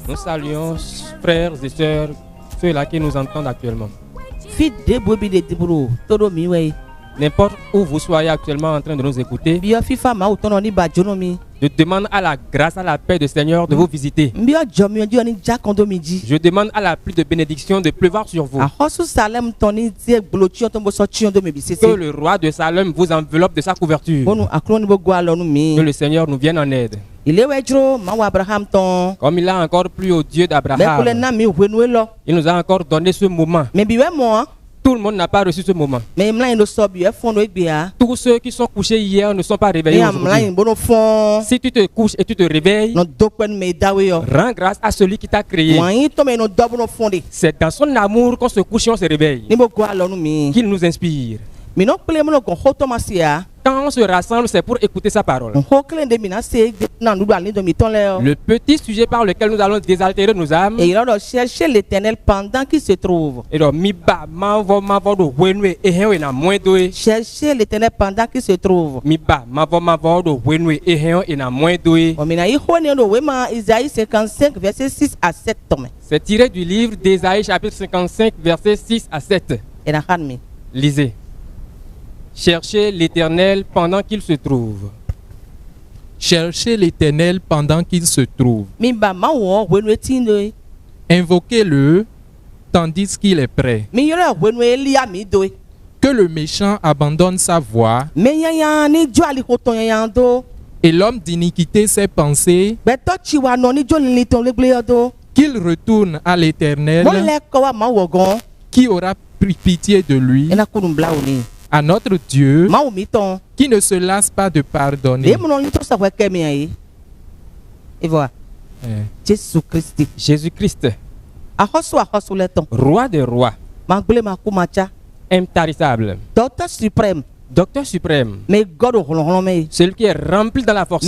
Nous saluons, frères et sœurs, ceux-là qui nous entendent actuellement. N'importe où vous soyez actuellement en train de nous écouter, je demande à la grâce, à la paix du Seigneur de vous visiter. Je demande à la pluie de bénédiction de pleuvoir sur vous. Que le roi de Salem vous enveloppe de sa couverture. Que le Seigneur nous vienne en aide. Comme il a encore plu au Dieu d'Abraham, il nous a encore donné ce moment. Tout le monde n'a pas reçu ce moment. Tous ceux qui sont couchés hier ne sont pas réveillés aujourd'hui. Si tu te couches et tu te réveilles, rends grâce à celui qui t'a créé. C'est dans son amour qu'on se couche et on se réveille. Qu'il nous inspire. Quand on se rassemble, c'est pour écouter sa parole. Le petit sujet par lequel nous allons désaltérer nos âmes. Et il va chercher l'Éternel pendant qu'il se trouve. Chercher l'Éternel pendant qu'il se trouve. Isaïe 55, verset 6 à 7. C'est tiré du livre d'Ésaïe, chapitre 55, verset 6 à 7. Lisez. Cherchez l'Éternel pendant qu'il se trouve. Cherchez l'Éternel pendant qu'il se trouve. Invoquez-le tandis qu'il est prêt. Que le méchant abandonne sa voie et l'homme d'iniquité ses pensées, qu'il retourne à l'Éternel qui aura pris pitié de lui, à notre Dieu qui ne se lasse pas de pardonner. Et voilà. Jésus-Christ, roi des rois, intarissable, Docteur suprême, celui qui est rempli de la force,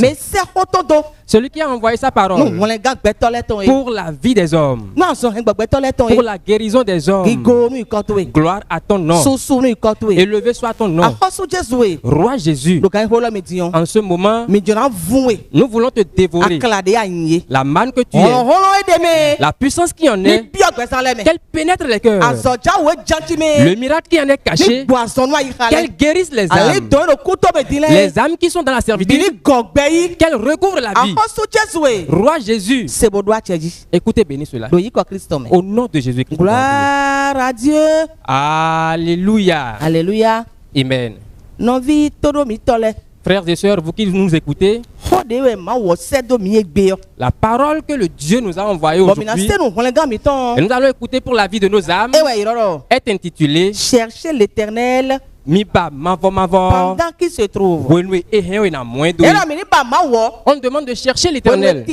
celui qui a envoyé sa parole pour la vie des hommes, pour la guérison des hommes. Gloire à ton nom, élevé soit ton nom, Roi Jésus. En ce moment, nous voulons te dévorer la manne que tu es, la puissance qui en est, qu'elle pénètre les cœurs, le miracle qui en est caché, qu'elle guérisse les âmes qui sont dans la servitude, qu'elle recouvre la vie. Roi Jésus, écoutez, bénis cela. Au nom de Jésus-Christ. Gloire à Dieu. Alléluia. Alléluia. Amen. Frères et sœurs, vous qui nous écoutez, la parole que le Dieu nous a envoyée aujourd'hui, et nous allons écouter pour la vie de nos âmes, est intitulée Cherchez l'Éternel pendant qu'il se trouve. On demande de chercher l'Éternel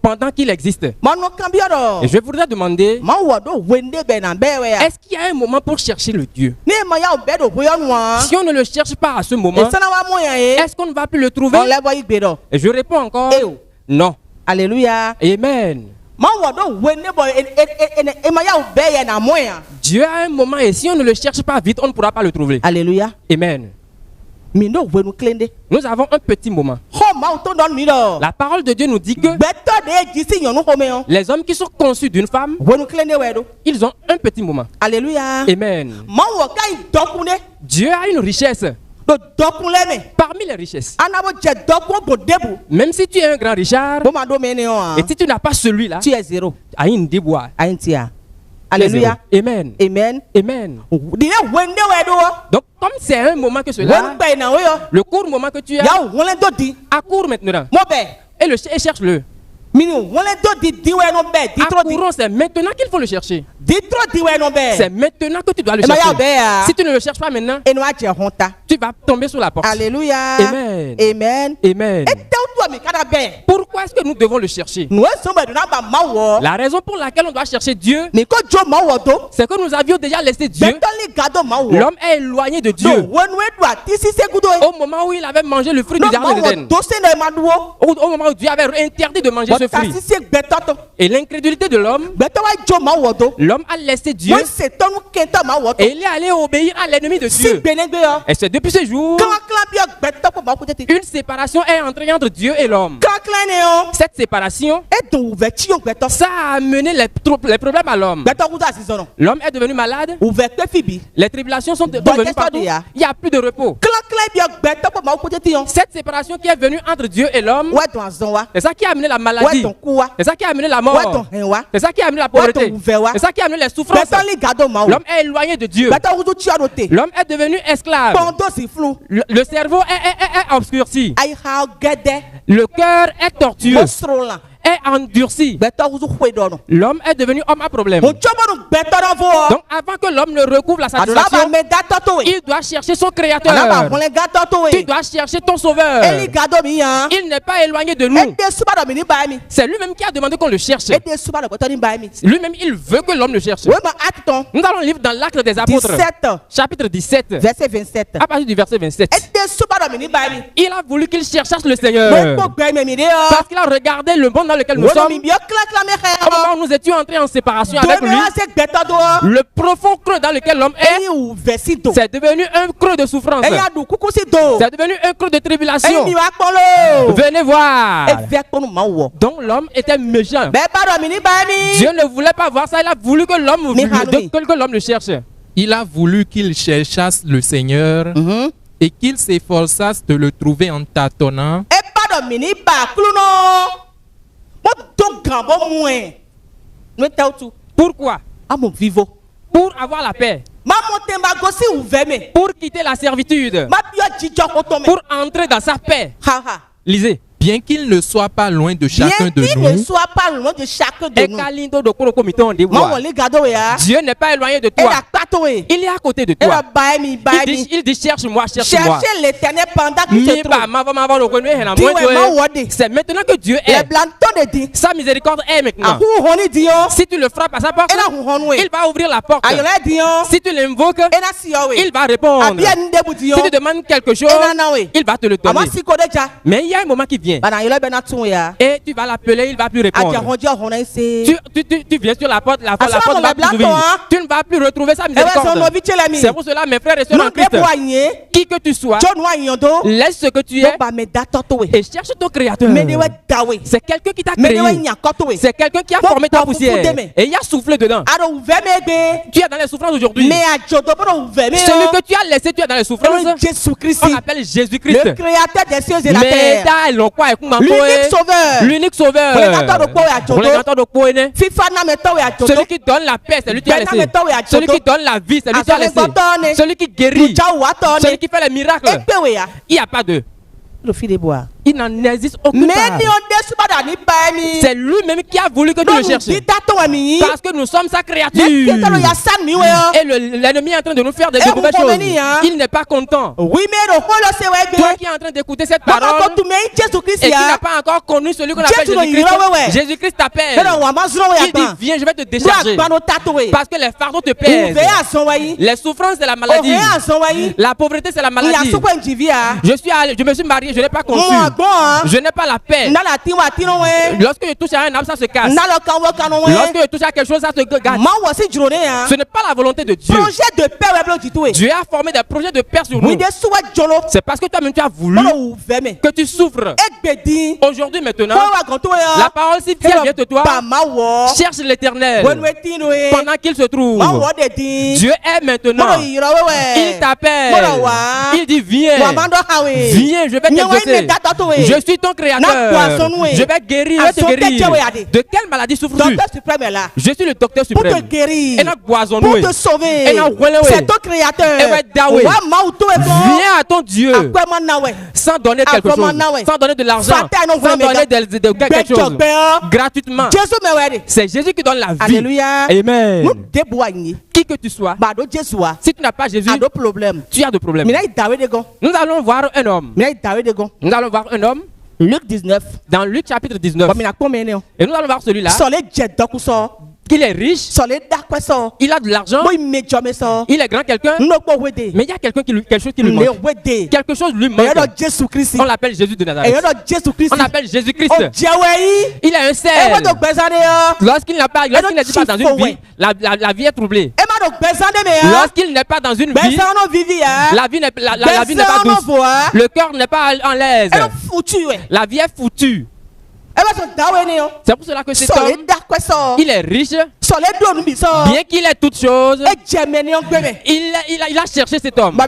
pendant qu'il existe. Et je voudrais demander, est-ce qu'il y a un moment pour chercher le Dieu? Si on ne le cherche pas à ce moment, est-ce qu'on ne va plus le trouver? Et je réponds encore, non. Alléluia. Amen. Dieu a un moment et si on ne le cherche pas vite, on ne pourra pas le trouver. Alléluia. Amen. Nous avons un petit moment. La parole de Dieu nous dit que les hommes qui sont conçus d'une femme, ils ont un petit moment. Alléluia. Amen. Dieu a une richesse. Parmi les richesses, même si tu es un grand Richard, et si tu n'as pas celui-là, tu es zéro. Alléluia. Amen. Amen. Amen. Donc, comme c'est un moment que cela, le court moment que tu as, accours maintenant. Et cherche-le. Accourons, c'est maintenant qu'il faut le chercher. C'est maintenant que tu dois le chercher. Si tu ne le cherches pas maintenant, tu vas tomber sur la porte. Alléluia. Amen. Amen. Amen. Pourquoi est-ce que nous devons le chercher? La raison pour laquelle on doit chercher Dieu, c'est que nous avions déjà laissé Dieu. L'homme est éloigné de Dieu. Au moment où il avait mangé le fruit du jardin d'Éden, au moment où Dieu avait interdit de manger ce fruit, et l'incrédulité de l'homme, l'homme a laissé Dieu et il est allé obéir à l'ennemi de Dieu. Et c'est depuis ce jour, une séparation est entrée entre Dieu et l'homme. Cette séparation, ça a amené les problèmes à l'homme. L'homme est devenu malade. Les tribulations sont devenues partout. Il n'y a plus de repos. Cette séparation qui est venue entre Dieu et l'homme, c'est ça qui a amené la maladie. C'est ça qui a amené la mort. C'est ça qui a amené la pauvreté. C'est ça qui a amené les souffrances. L'homme est éloigné de Dieu. L'homme est devenu esclave. Le cerveau est obscurci. Le cœur est tortueux, est endurci. L'homme est devenu homme à problème. Donc avant que l'homme ne recouvre la satisfaction, il doit chercher son créateur. Tu dois chercher ton sauveur. Il n'est pas éloigné de nous. C'est lui-même qui a demandé qu'on le cherche. Lui-même, il veut que l'homme le cherche. Nous allons lire dans l'Acte des Apôtres, chapitre 17, verset 27. à partir du verset 27. Il a voulu qu'il cherchasse le Seigneur parce qu'il a regardé le monde dans lequel nous sommes. Au moment où nous étions entrés en séparation avec lui, le profond creux dans lequel l'homme est, c'est devenu un creux de souffrance. C'est devenu un creux de tribulation. Venez voir. Donc l'homme était méchant. Dieu ne voulait pas voir ça. Il a voulu que l'homme le cherche. Il a voulu qu'il cherchasse le Seigneur et qu'il s'efforçasse de le trouver en tâtonnant. Pourquoi? Pour avoir la paix. Pour quitter la servitude. Pour entrer dans sa paix. Lisez. Bien qu'il ne soit pas loin de chacun de nous, Dieu n'est pas éloigné de toi. Il est à côté de toi. Il dit cherche-moi, cherche-moi. Cherchez l'Éternel pendant qu'il se trouve. C'est maintenant que Dieu est. Sa miséricorde est maintenant. Si tu le frappes à sa porte, il va ouvrir la porte. Si tu l'invoques, il va répondre. Si tu demandes quelque chose, il va te le donner. Mais il y a un moment qui vient. Et tu vas l'appeler, il ne va plus répondre. Tu viens sur la porte va plus s'ouvrir. Tu ne vas plus retrouver sa miséricorde. C'est pour cela, mes frères et sœurs en Christ, qui que tu sois, laisse ce que tu es et cherche ton créateur. C'est quelqu'un qui t'a créé. C'est quelqu'un qui a formé ta poussière et il a soufflé dedans. Tu es dans les souffrances aujourd'hui. Celui que tu as laissé, tu es dans les souffrances. On appelle Jésus-Christ, le créateur des cieux et la terre. L'unique sauveur. Celui qui donne la paix, c'est lui qui a laissé. Celui qui donne la vie, c'est lui qui a laissé. Celui qui guérit, celui qui fait les miracles. Il n'y a pas de. Il n'en existe aucun. C'est lui-même qui a voulu que tu le cherches. Parce que nous sommes sa créature. Et l'ennemi est en train de nous faire des mauvaises choses. Il n'est pas content. Toi qui es en train d'écouter cette parole et qui n'a pas encore connu celui qu'on appelle Jésus-Christ, Jésus-Christ t'appelle. Il dit viens, je vais te décharger. Parce que les fardeaux te pèsent. Les souffrances, c'est la maladie. La pauvreté, c'est la maladie. Je me suis marié, je n'ai pas conçu. Je n'ai pas la paix. Lorsque je touche à un arbre, ça se casse. Lorsque je touche à quelque chose, ça se gâte. Ce n'est pas la volonté de Dieu. Dieu a formé des projets de paix sur nous. C'est parce que toi-même tu as voulu que tu souffres. Aujourd'hui, maintenant, la parole si vient de toi, cherche l'Éternel pendant qu'il se trouve. Dieu est maintenant. Il t'appelle. Il dit viens. Viens, je vais t'exaucer. Je suis ton créateur. Je vais guérir, je vais te guérir. De quelle maladie souffres-tu? Je suis le docteur suprême. Pour te guérir, pour te sauver, c'est ton créateur. Viens à ton Dieu sans donner quelque chose, sans donner de l'argent, sans donner quelque chose, gratuitement. C'est Jésus qui donne la vie. Alléluia. Amen. Qui que tu sois, si tu n'as pas Jésus, tu as de problèmes. Nous allons voir un homme. Nous allons voir un homme Luc 19. Dans Luc chapitre 19. Et nous allons voir celui-là. Qu'il est riche, il a de l'argent, il est grand quelqu'un, mais il y a quelque chose qui lui manque. Quelque chose lui manque. On l'appelle Jésus de Nazareth. On l'appelle Jésus-Christ. Il a un cerf. Lorsqu'il n'est pas dans une vie, la vie est troublée. Lorsqu'il n'est pas dans une vie, la vie n'est pas douce. Le cœur n'est pas en l'aise. La vie est foutue. C'est pour cela que cet homme, il est riche, bien qu'il ait toutes choses, il a cherché cet homme.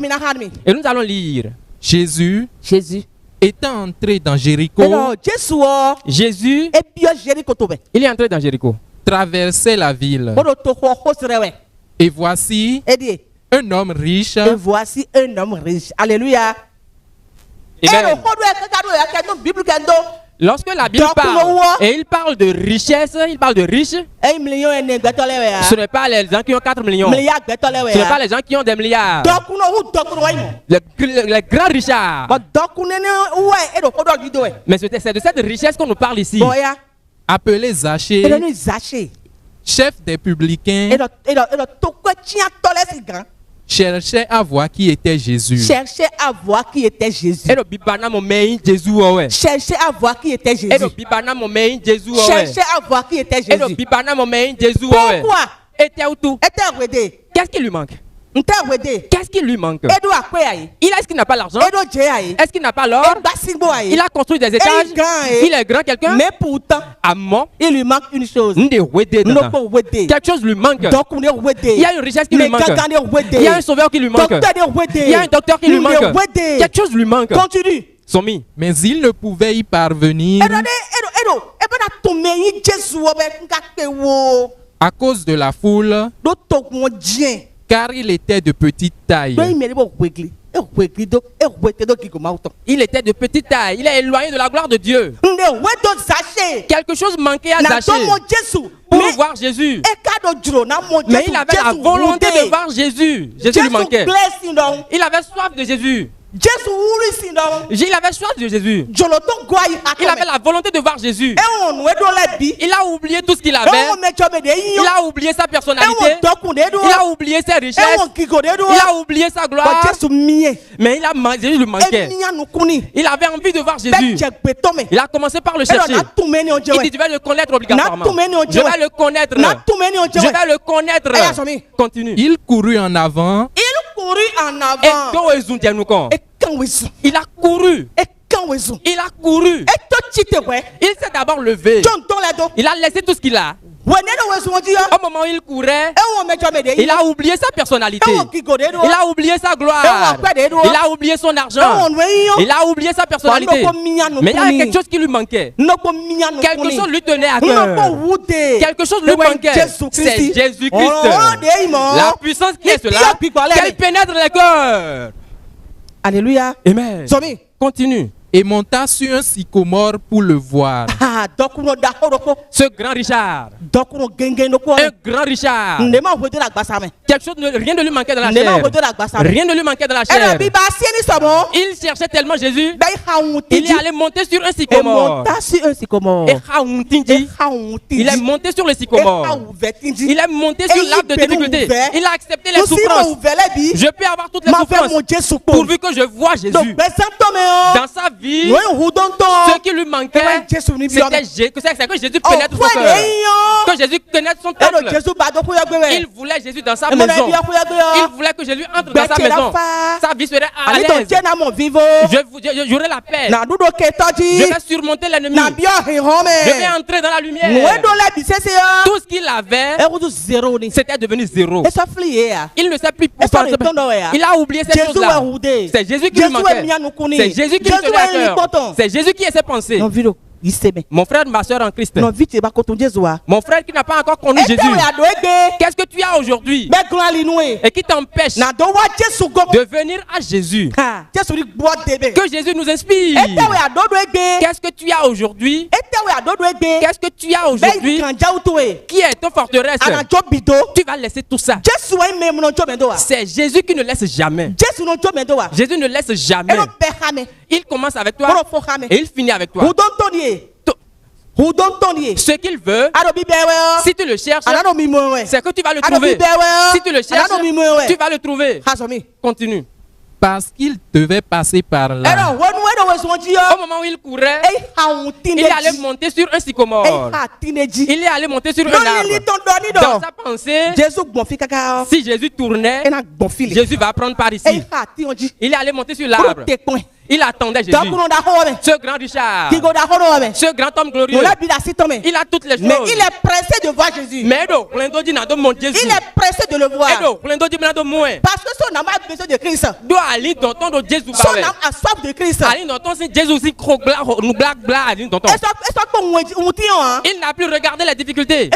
Et nous allons lire. Jésus étant entré dans Jéricho, Jésus, il est entré dans Jéricho, traversait la ville. Et voici un homme riche. Amen. Lorsque la Bible parle, et il parle de richesse, il parle de riches, ce n'est pas les gens qui ont 4 millions, ce n'est pas les gens qui ont des milliards, les grands richards. Mais c'est de cette richesse qu'on nous parle ici. Appelé Zachée, chef des publicains, cherchait à voir qui était Jésus. Cherchait à voir qui était Jésus. Cherchait à voir qui était Jésus. Cherchait à voir qui était Jésus. Pourquoi? Qu'est-ce qui lui manque? Qu'est-ce qui lui manque? Est-ce qu'il n'a pas l'argent? Est-ce qu'il n'a pas l'or? Il a construit des étages. Il est grand quelqu'un. Mais pourtant, il lui manque une chose. Quelque chose lui manque. Il y a une richesse qui lui manque. Il y a un sauveur qui lui manque. Il y a un docteur qui lui manque. Quelque chose lui manque. Continue. Mais il ne pouvait y parvenir à cause de la foule, car il était de petite taille. Il était de petite taille. Il est éloigné de la gloire de Dieu. Quelque chose manquait à Zachée pour voir Jésus. Mais il avait la volonté de voir Jésus. Jésus lui manquait. Il avait soif de Jésus. Il avait soif de Jésus. Il avait la volonté de voir Jésus. Il a oublié tout ce qu'il avait. Il a oublié sa personnalité. Il a oublié ses richesses. Il a oublié sa gloire. Mais Jésus lui manquait. Il avait envie de voir Jésus. Il a commencé par le chercher. Il dit, je vais le connaître obligatoirement. Je vais le connaître. Je vais le connaître. Continue. Il courut en avant. Il a couru. Il a couru. Il s'est d'abord levé. Il a laissé tout ce qu'il a. Au moment où il courait, il a oublié sa personnalité. Il a oublié sa gloire. Il a oublié son argent. Il a oublié sa personnalité. Mais il y a quelque chose qui lui manquait. Quelque chose lui tenait à cœur. Quelque chose lui manquait. C'est Jésus-Christ. La puissance qui est cela, qu'elle pénètre les cœurs. Alléluia. Amen. Continue. Et monta sur un sycomore pour le voir. Ce grand Richard. Un grand Richard. Quelque chose, rien ne lui manquait dans la chair. Rien ne lui manquait dans la chair. Il cherchait tellement Jésus. Il est allé monter sur un sycomore. Il est monté sur le sycomore. Il est monté sur l'arbre de difficulté. Il a accepté les souffrances. Je peux avoir toutes les souffrances pourvu que je vois Jésus. Dans sa vie, ce qui lui manquait, c'est que Jésus pénètre son cœur. Que Jésus pénètre son temple. Il voulait Jésus dans sa maison. Il voulait que Jésus entre dans sa maison. Sa vie serait à l'aise. J'aurai la paix. Je vais surmonter l'ennemi. Je vais entrer dans la lumière. Tout ce qu'il avait, c'était devenu zéro. Il ne sait plus. Il a oublié cette chose-là. C'est Jésus qui lui manquait. C'est Jésus qui lui tenait à cœur. C'est Jésus qui est ses pensées. Mon frère, ma soeur en Christ. Mon frère qui n'a pas encore connu Jésus. Qu'est-ce que tu as aujourd'hui et qui t'empêche de venir à Jésus? Que Jésus nous inspire. Qu'est-ce que tu as aujourd'hui? Qu'est-ce que tu as aujourd'hui qui est ton forteresse? Tu vas laisser tout ça. C'est Jésus qui ne laisse jamais. Jésus ne laisse jamais. Il commence avec toi et il finit avec toi. Ce qu'il veut, si tu le cherches, c'est que tu vas le trouver. Si tu le cherches, tu vas le trouver. Continue. Parce qu'il devait passer par là. Au moment où il courait, il est allé monter sur un sycomore. Il est allé monter sur un arbre. Dans sa pensée, si Jésus tournait, Jésus va prendre par ici. Il est allé monter sur l'arbre. Il attendait Jésus. Ce grand Richard, ce grand homme glorieux, il a toutes les choses. Mais il est pressé de voir Jésus. Il est pressé de le voir. Parce que son âme a besoin de Christ. Son âme a soif de Christ. Il n'a plus regardé les difficultés.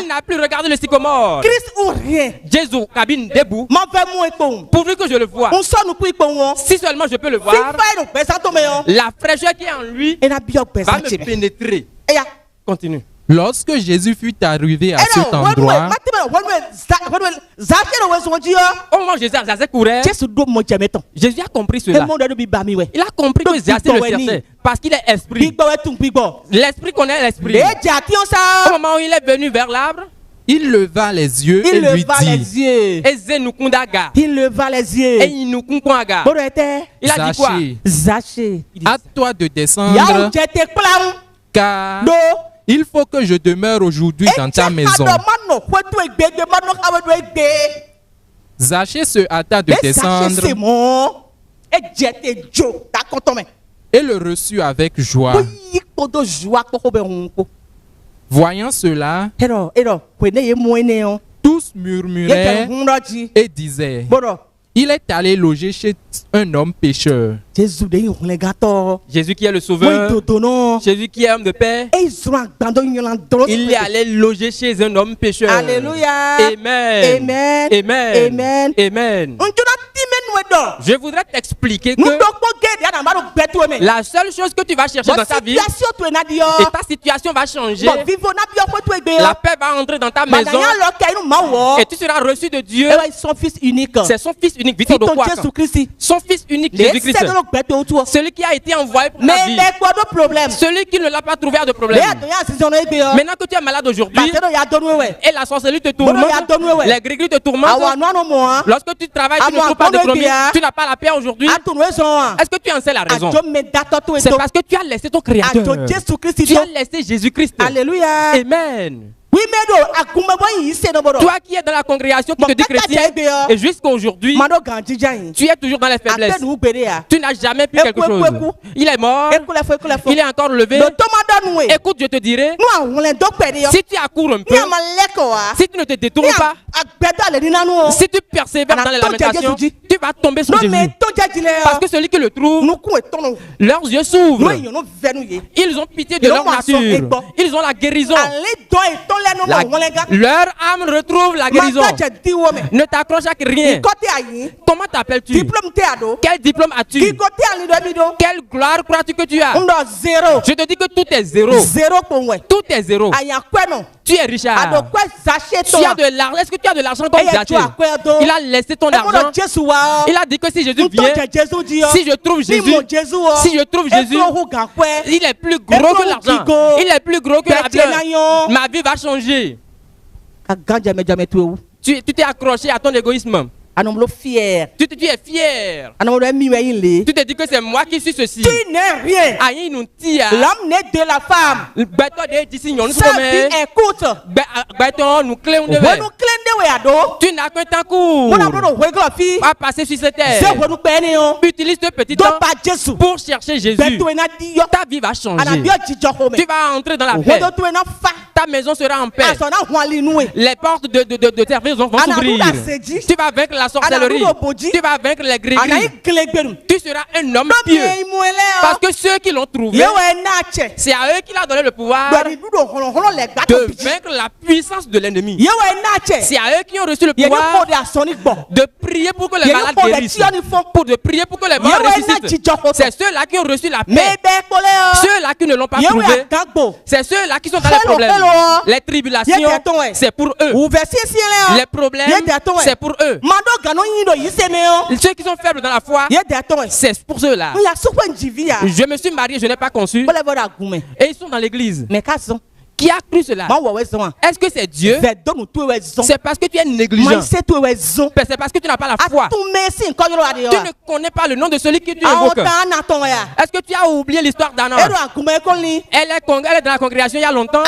Il n'a plus regardé le sycomore. Christ ou rien. Jésus, cabine debout. Pourvu que je le vois. Si seulement je peux le voir, la fraîcheur qui est en lui va me pénétrer. Continue. Lorsque Jésus fut arrivé à cet endroit, au moment où Jésus courait, Jésus a compris cela. Il a compris que Jésus le cherchait parce qu'il est esprit. L'esprit connaît l'esprit. Au moment où il est venu vers l'arbre, il leva les yeux et lui dit, il leva les yeux. Il a dit quoi? Zaché, à toi de descendre, car il faut que je demeure aujourd'hui dans ta maison. Zaché se hâta de descendre et le reçut avec joie. Voyant cela, tous murmuraient et disaient, il est allé loger chez un homme pécheur. Jésus qui est le sauveur, Jésus qui est homme de paix, il est allé loger chez un homme pécheur. Alléluia. Amen. Amen. Amen. Amen. Amen. Je voudrais t'expliquer que la seule chose que tu vas chercher dans ta vie, et ta situation va changer, la paix va entrer dans ta maison et tu seras reçu de Dieu. C'est son fils unique, Victor de quoi? Son fils unique, Jésus-Christ. Celui qui a été envoyé pour ta vie. Celui qui ne l'a pas trouvé a de problème. Maintenant que tu es malade aujourd'hui et la sorcellerie te tourmente, les gris-gris te tourmentent, lorsque tu travailles, tu ne trouves pas de commis, tu n'as pas la paix aujourd'hui. Est-ce que tu en sais la raison? C'est parce que tu as laissé ton Créateur. Tu as laissé Jésus-Christ. Alléluia. Amen. Toi qui es dans la congrégation qui te dit chrétien et jusqu'à aujourd'hui tu es toujours dans les faiblesses, tu n'as jamais pu quelque chose. Il est mort, il est encore levé. Écoute, je te dirai, si tu accours un peu, si tu ne te détournes pas, si tu persévères dans les lamentations, tu vas tomber sur Jésus. Parce que celui qui le trouve, leurs yeux s'ouvrent. Ils ont pitié de leur nature. Ils ont la guérison. Leur âme retrouve la guérison. Ne t'accroche à rien. Comment t'appelles-tu? Quel diplôme as-tu? Quelle gloire crois-tu que tu as? Je te dis que tout est zéro. Tout est zéro. Tu es Richard. Tu as de l'argent. Est-ce que tu as de l'argent comme Zaché? Il a laissé ton argent. Il a dit que si Jésus vient, si je trouve Jésus, il est plus gros que l'argent. Il est plus gros que la bière. Ma vie va changer. Tu t'es accroché à ton égoïsme. Tu es fier. Tu te dis que c'est moi qui suis ceci. Tu n'es rien. L'homme né de la femme. Sa vie est courte. Tu n'as qu'un temps court à passer sur cette terre. Utilise ce petit temps pour chercher Jésus. Ta vie va changer. Tu vas entrer dans la paix. Ta maison sera en paix. Les portes de service vont s'ouvrir. Tu vas vaincre la sorcellerie. Tu vas vaincre les gris-gris. Tu tu seras un homme pieux. Parce que ceux qui l'ont trouvé, c'est à eux qu'il a donné le pouvoir de vaincre la puissance de l'ennemi. C'est à eux qui ont reçu le pouvoir de prier pour que les malades guérissent, de prier pour que les morts ressuscitent. C'est ceux-là qui ont reçu la paix. Ceux-là qui ne l'ont pas trouvé, c'est ceux-là qui sont dans les problèmes. Les tribulations, c'est pour eux. Les problèmes, c'est pour eux. Ceux qui sont faibles dans la foi, c'est pour ceux-là. Je me suis marié, je n'ai pas conçu. Et ils sont dans l'église. Qui a cru cela? Est-ce que c'est Dieu? C'est parce que tu es négligent. C'est parce que tu n'as pas la foi. Tu ne connais pas le nom de celui que tu invoques. Est-ce que tu as oublié l'histoire d'Anna? Elle est dans la congrégation il y a longtemps.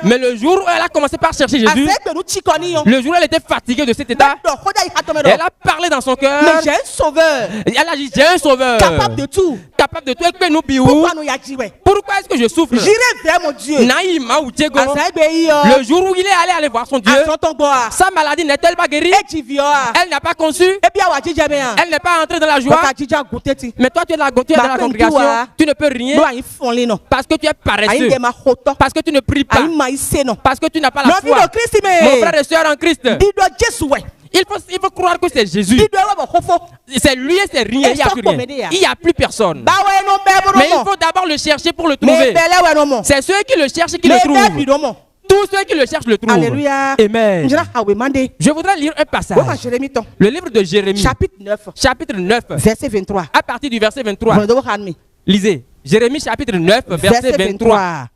Mais le jour où elle a commencé par chercher Jésus, le jour où elle était fatiguée de cet état, elle a parlé dans son cœur. Mais j'ai un sauveur. Elle a dit, j'ai un sauveur. Capable de tout. Capable de tout. Pourquoi est-ce que je souffre? J'irai vers mon Dieu. Le jour où il est allé voir son Dieu, sa maladie n'est-elle pas guérie? Elle n'a pas conçu. Elle n'est pas entrée dans la joie. Mais toi, tu es dans la congrégation. Tu ne peux rien parce que tu es paresseux. Parce que tu ne pries pas. Parce que tu n'as pas la foi. Mon frère et soeur en Christ, il faut croire que c'est Jésus. C'est lui et c'est rien. Il n'y a plus rien. Il n'y a plus personne. Mais il faut d'abord le chercher pour le trouver. C'est ceux qui le cherchent qui le trouvent. Tous ceux qui le cherchent le trouvent. Alléluia. Amen. Je voudrais lire un passage. Le livre de Jérémie. Chapitre 9. Verset 23. À partir du verset 23. Lisez. Jérémie chapitre 9, verset 23.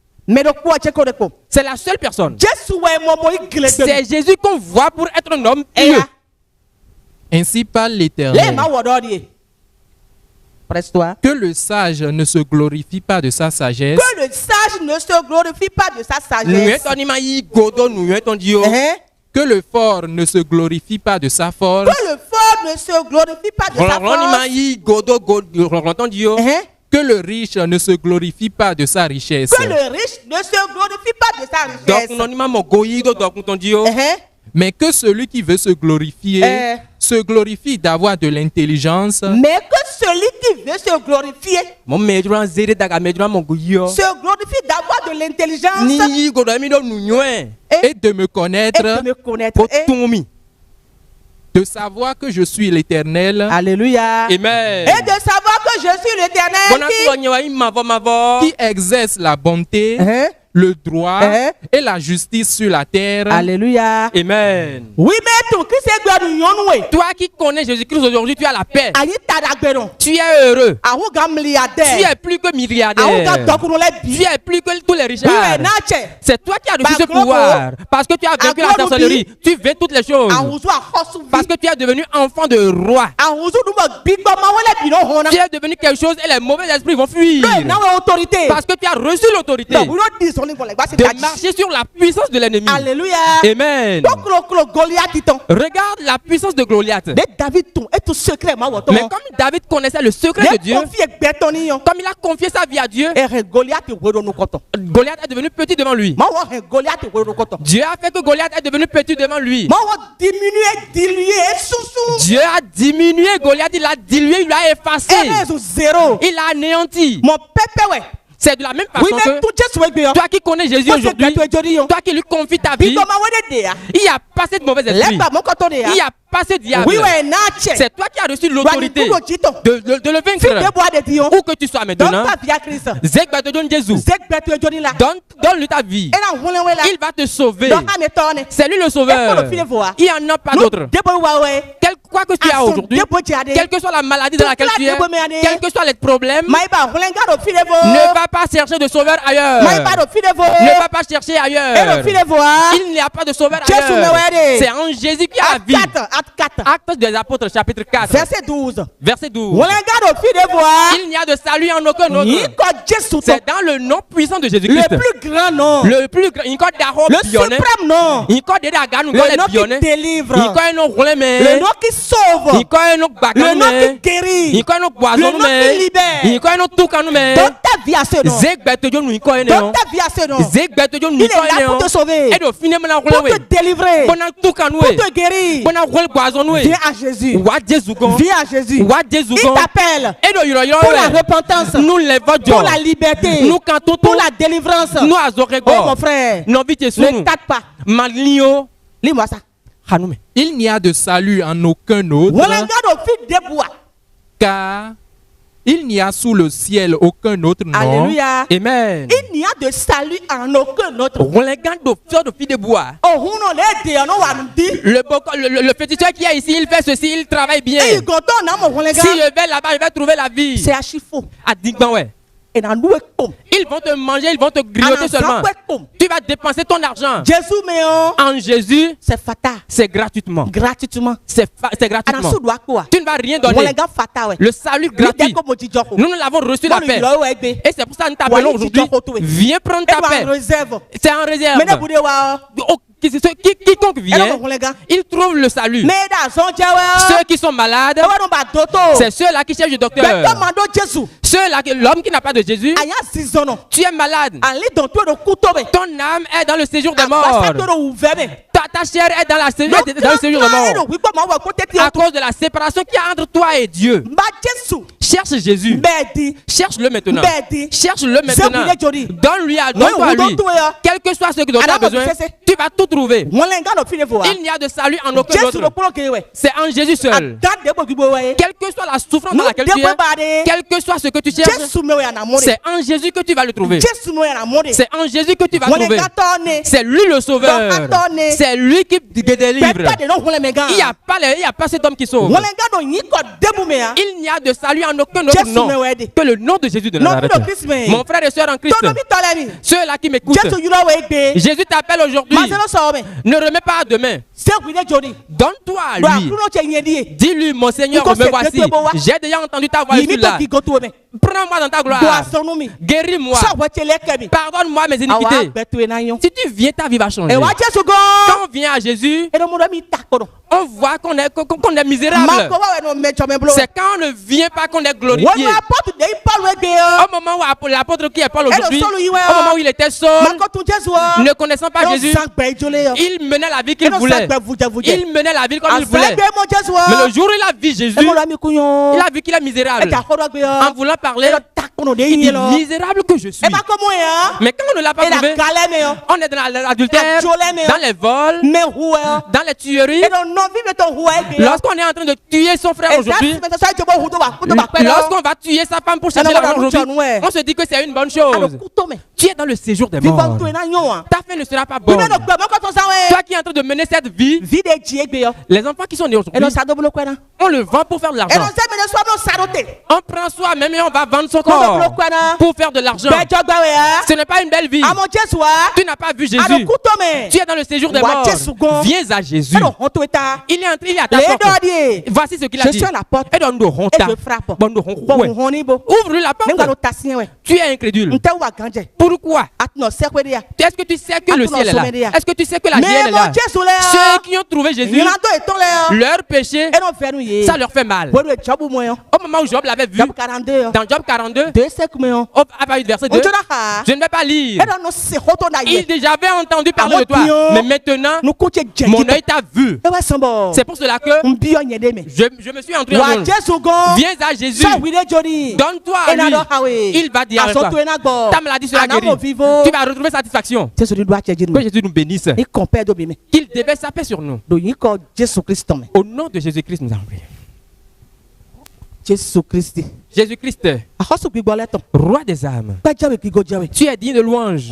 C'est la seule personne. C'est Jésus qu'on voit pour être un homme pieux. Ainsi parle l'Éternel. Que le sage ne se glorifie pas de sa sagesse. Que le sage ne se glorifie pas de sa sagesse. Que le fort ne se glorifie pas de sa force. Que le fort ne se glorifie pas de sa force. Que le riche ne se glorifie pas de sa richesse. Que le riche ne se glorifie pas de sa richesse. Mais que celui qui veut se glorifier se glorifie d'avoir de l'intelligence. Mais que celui qui veut se glorifier se glorifie d'avoir de l'intelligence et de me connaître. De savoir que je suis l'Éternel. Alléluia. Amen. Et de savoir que je suis l'Éternel qui exerce la bonté, le droit et la justice sur la terre. Alléluia. Amen. Oui, mais tout Christ est toi qui connais Jésus-Christ aujourd'hui, tu as la paix. Tu es heureux. Tu es plus que milliardaire. Tu es plus que tous les richards. C'est toi qui as reçu ce pouvoir. Parce que tu as vaincu la sorcellerie. Tu veux toutes les choses. Parce que tu es devenu enfant de roi. Tu es devenu quelque chose et les mauvais esprits vont fuir. Parce que tu as reçu l'autorité de marcher sur la puissance de l'ennemi. Alléluia. Amen. Regarde la puissance de Goliath. Mais comme David connaissait le secret de Dieu, comme il a confié sa vie à Dieu, Goliath est devenu petit devant lui. Dieu a fait que Goliath est devenu petit devant lui. Dieu a diminué Goliath, il l'a dilué, il l'a effacé. Il l'a anéanti. C'est de la même façon que toi qui connais Jésus aujourd'hui, toi qui lui confies ta vie, il n'y a pas cette mauvaise esprit. Il n'y a pas ce diable. C'est toi qui as reçu l'autorité de le vaincre. Où que tu sois maintenant, donne-lui ta vie. Il va te sauver. C'est lui le sauveur. Il n'y en a pas d'autre. Quoi que tu as aujourd'hui, quelle que soit la maladie dans laquelle tu es, quels que soient les problèmes, ne va pas chercher de sauveur ailleurs. Ne va pas chercher ailleurs. Il n'y a pas de sauveur ailleurs. C'est en Jésus qui a la vie. Actes des apôtres, chapitre 4. Verset 12. Verset 12. Il n'y a de salut en aucun autre. C'est dans le nom puissant de Jésus-Christ. Le plus grand nom. Le plus grand. Le suprême nom. Le nom qui délivre. Le nom qui sauve. Le nom qui guérit. Le nom qui libère. Donne ta vie à ce nom. Donne ta vie à ce nom. Il est là pour te sauver. Pour te délivrer. Pour te guérir. Viens à Jésus. Viens à Jésus. Il t'appelle pour la repentance, pour la liberté, pour la délivrance. Oh mon frère, ne tâte pas. Lis-moi ça. Il n'y a de salut en aucun autre, car il n'y a sous le ciel aucun autre nom. Alléluia. Amen. Il n'y a de salut en aucun autre. Le féticheur qui est ici, il fait ceci, il travaille bien. Si je vais là-bas, je vais trouver la vie. C'est archi faux. Ils vont te manger, ils vont te grignoter seulement. Tu vas dépenser ton argent. En Jésus, c'est fatal. C'est gratuitement. C'est gratuitement. Tu ne vas rien donner. Le salut gratuit. Nous l'avons reçu la paix. Et c'est pour ça que nous t'appelons aujourd'hui. Viens prendre ta paix. C'est en réserve. Quiconque vient, il trouve le salut. Ceux qui sont malades, c'est ceux-là qui cherchent le docteur. Ceux-là, l'homme qui n'a pas de Jésus, tu es malade. Ton âme est dans le séjour des morts. Ta chair est dans le séjour des morts. À cause de la séparation qu'il y a entre toi et Dieu. Cherche Jésus. Cherche-le maintenant. Cherche-le maintenant. Donne-lui à lui. Quel que soit ce que tu as besoin, tu vas tout trouver. Il n'y a de salut en aucun autre. C'est en Jésus seul. Quelle que soit la souffrance dans laquelle tu es, quel que soit ce que tu cherches, c'est en Jésus que tu vas le trouver. C'est en Jésus que tu vas trouver. C'est lui le sauveur. C'est lui qui te délivre. Il n'y a pas cet homme qui sauve. Il n'y a de salut en aucun autre nom que le nom de Jésus de Nazareth. Mon frère et soeur en Christ, ceux-là qui m'écoutent, Jésus t'appelle aujourd'hui. Ne remets pas à demain. Donne-toi à lui. Dis-lui, mon Seigneur, me voici. J'ai déjà entendu ta voix là. Prends-moi dans ta gloire. Guéris-moi. Pardonne-moi mes iniquités. Si tu viens, ta vie va changer. Quand on vient à Jésus, on voit qu'on est misérable. C'est quand on ne vient pas qu'on est glorifié. Au moment où l'apôtre qui est Paul aujourd'hui, au moment où il était seul, ne connaissant pas Jésus, il menait la vie qu'il voulait. Il menait la vie comme il voulait. Mais le jour où il a vu Jésus, il a vu qu'il est misérable. En voulant parler, il dit misérable que je suis. Mais quand on ne l'a pas trouvé, on est dans l'adultère, dans les vols, dans les tueries. Lorsqu'on est en train de tuer son frère aujourd'hui, lorsqu'on va tuer sa femme pour chercher l'argent aujourd'hui, on se dit que c'est une bonne chose. Tu es dans le séjour des morts. Ta fin ne sera pas bonne. Toi qui es en train de mener cette vie, les enfants qui sont nés aujourd'hui, on le vend pour faire de l'argent. On prend soi-même et on va vendre son corps pour faire de l'argent. Ce n'est pas une belle vie. Tu n'as pas vu Jésus. Tu es dans le séjour des morts. Viens à Jésus. Il est à ta porte. Voici ce qu'il a dit. Je suis à la porte et je frappe. Ouvre-lui la porte. Tu es incrédule. Pourquoi? Est-ce que tu sais que le ciel est là? Est-ce que tu sais que la vie est là? Ceux qui ont trouvé Jésus, leur péché, ça leur fait mal. Au moment où Job l'avait vu, dans Job 42, à partir du verset 2, je ne vais pas lire. Il avait entendu parler de toi, mais maintenant, mon œil t'a vu. C'est pour cela que je me suis entré en monde. Viens à Jésus. Donne-toi à lui. Il va dire à toi. Ta maladie sera guérie. Tu vas retrouver satisfaction. Que Jésus nous bénisse. Qu'il déverse sa paix sur nous. Au nom de Jésus-Christ, nous allons prier. Jésus-Christ, roi des âmes, tu es digne de louange.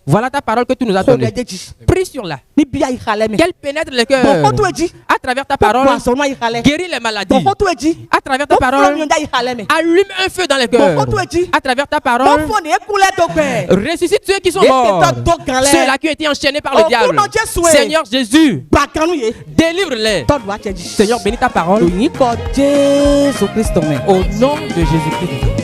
Voilà ta parole que tu nous as donnée. Prie sur la. Qu'elle pénètre les cœurs. À travers ta parole, guéris les maladies. À travers ta parole, allume un feu dans les cœurs. À travers ta parole, ressuscite ceux qui sont morts. Ceux-là qui ont été enchaînés par le diable. Seigneur Jésus, délivre-les. Seigneur, bénis ta parole. Au nom de Jésus-Christ.